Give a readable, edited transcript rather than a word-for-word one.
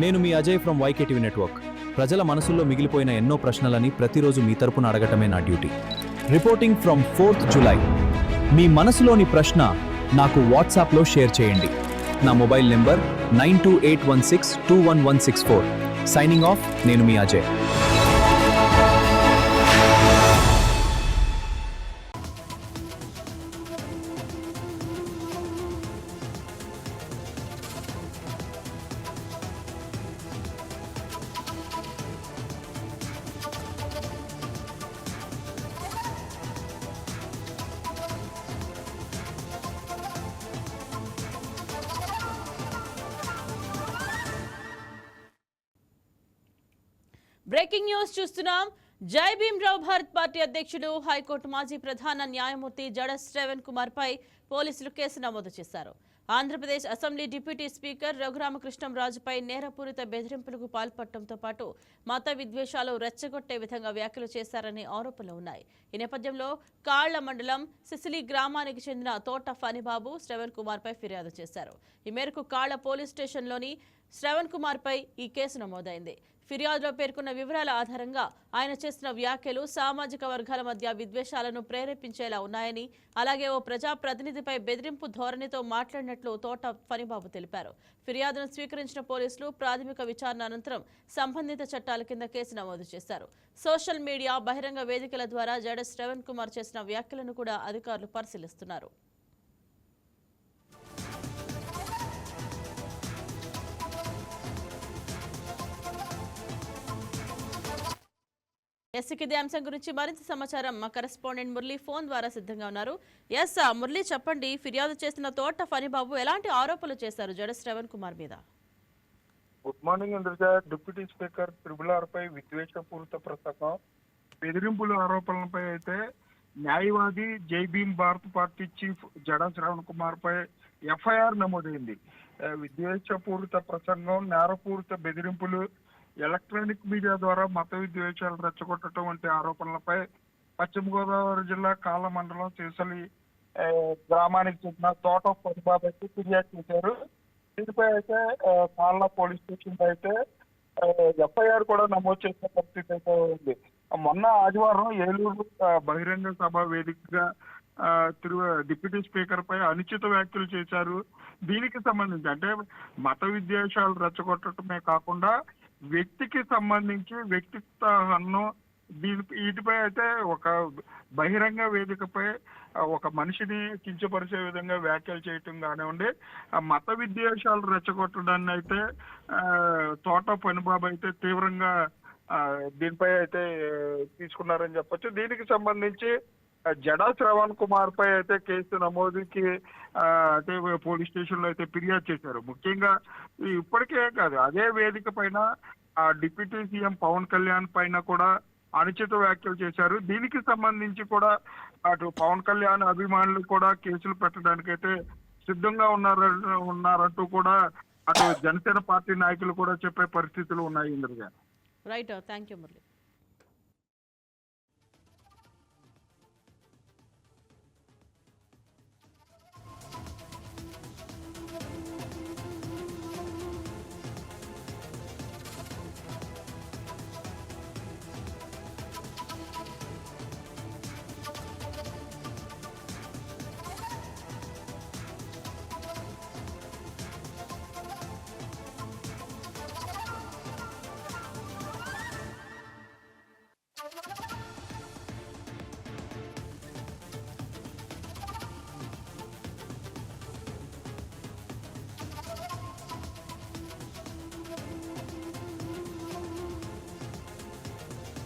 నేను మీ Ajay from వైకేటీవీ network. ప్రజల మనసుల్లో మిగిలిపోయిన ఎన్నో ప్రశ్నలని ప్రతిరోజు మీ తరపున అడగటమే నా duty. Reporting from 4th July. మీ మనసులోని ప్రశ్న నాకు వాట్సాప్లో షేర్ చేయండి. నా మొబైల్ నెంబర్ 9281621164. సైనింగ్ ఆఫ్, నేను మీ అజయ్. బ్రేకింగ్ న్యూస్ చూస్తున్నాం. జై భీమ్రావ్ భారత్ పార్టీ అధ్యక్షుడు, హైకోర్టు మాజీ ప్రధాన న్యాయమూర్తి జడ శ్రవణ్ కుమార్ పై పోలీసులు కేసు నమోదు చేశారు. ఆంధ్రప్రదేశ్ అసెంబ్లీ డిప్యూటీ స్పీకర్ రఘురామకృష్ణంరాజుపై నేరపూరిత బెదిరింపులకు పాల్పడటంతో పాటు మత విద్వేషాలు రెచ్చగొట్టే విధంగా వ్యాఖ్యలు చేశారనే ఆరోపణలు ఉన్నాయి. ఈ నేపథ్యంలో కాళ్ల మండలం సిసిలి గ్రామానికి చెందిన తోట ఫణిబాబు శ్రవణ్ కుమార్ పై ఫిర్యాదు చేశారు. ఈ మేరకు కాళ్ల పోలీస్ స్టేషన్లోని శ్రవణ్ కుమార్ పై ఈ కేసు నమోదైంది. ఫిర్యాదులో పేర్కొన్న వివరాల ఆధారంగా ఆయన చేసిన వ్యాఖ్యలు సామాజిక వర్గాల మధ్య విద్వేషాలను ప్రేరేపించేలా ఉన్నాయని, అలాగే ఓ ప్రజాప్రతినిధిపై బెదిరింపు ధోరణితో మాట్లాడినట్లు తోట ఫణిబాబు తెలిపారు. ఫిర్యాదును స్వీకరించిన పోలీసులు ప్రాథమిక విచారణ అనంతరం సంబంధిత చట్టాల కింద కేసు నమోదు చేశారు. సోషల్ మీడియా, బహిరంగ వేదికల ద్వారా జడ శ్రవణ్ కుమార్ చేసిన వ్యాఖ్యలను కూడా అధికారులు పరిశీలిస్తున్నారు. ఇదే అంశం గురించి మరింత సమాచారం మా కరెస్పాండెంట్ మురళి ఫోన్ ద్వారా సిద్ధంగా ఉన్నారు. మురళి, చెప్పండి, ఫిర్యాదు చేసిన తోట ఫణిబాబు ఎలాంటి ఆరోపణలు చేశారు జడ శ్రవణ్ కుమార్ మీద? Good morning Indraja. Deputy speaker త్రిబుల్ పై విద్వేషపూరిత ప్రసంగం, బెదిరింపుల ఆరోపణలపై అయితే న్యాయవాది జై భీమ్ భారత్ పార్టీ చీఫ్ జడ శ్రవణ్ కుమార్ పై ఎఫ్ఐఆర్ నమోదైంది. విద్వేషపూరిత ప్రసంగం, నేరపూరిత బెదిరింపులు, ఎలక్ట్రానిక్ మీడియా ద్వారా మత విద్వేషాలు రెచ్చగొట్టడం వంటి ఆరోపణలపై పశ్చిమ గోదావరి జిల్లా కాళ్ళ మండలం సిసలి గ్రామానికి చెందిన తోట ఫణిబాబు అయితే ఫిర్యాదు చేశారు. దీనిపై అయితే కాళ్ళ పోలీస్ స్టేషన్ అయితే ఎఫ్ఐఆర్ కూడా నమోదు చేసిన పరిస్థితి అయితే ఉంది. మొన్న ఆదివారం ఏలూరు బహిరంగ సభ వేదికగా డిప్యూటీ స్పీకర్ పై అనుచిత వ్యాఖ్యలు చేశారు. దీనికి సంబంధించి అంటే మత విద్వేషాలు రెచ్చగొట్టడమే కాకుండా వ్యక్తికి సంబంధించి వ్యక్తిత్వ హన్నం, వీటిపై అయితే ఒక బహిరంగ వేదికపై ఒక మనిషిని కించపరిచే విధంగా వ్యాఖ్యలు చేయటం కానివ్వండి, మత విద్వేషాలు రెచ్చగొట్టడాన్ని అయితే తోట ఫణిబాబు అయితే తీవ్రంగా దీనిపై అయితే తీసుకున్నారని చెప్పొచ్చు. దీనికి సంబంధించి జడా శ్రవణ్ కుమార్ పై అయితే కేసు నమోదుకి అంటే పోలీస్ స్టేషన్ లో అయితే ఫిర్యాదు చేశారు. ముఖ్యంగా ఇప్పటికే కాదు, అదే వేదిక పైన డిప్యూటీ సీఎం పవన్ కళ్యాణ్ పైన కూడా అనుచిత వ్యాఖ్యలు చేశారు. దీనికి సంబంధించి కూడా అటు పవన్ కళ్యాణ్ అభిమానులు కూడా కేసులు పెట్టడానికైతే సిద్ధంగా ఉన్నారంటూ కూడా అటు జనసేన పార్టీ నాయకులు కూడా చెప్పే పరిస్థితులు ఉన్నాయి. Indraja. Right, thank you Murali.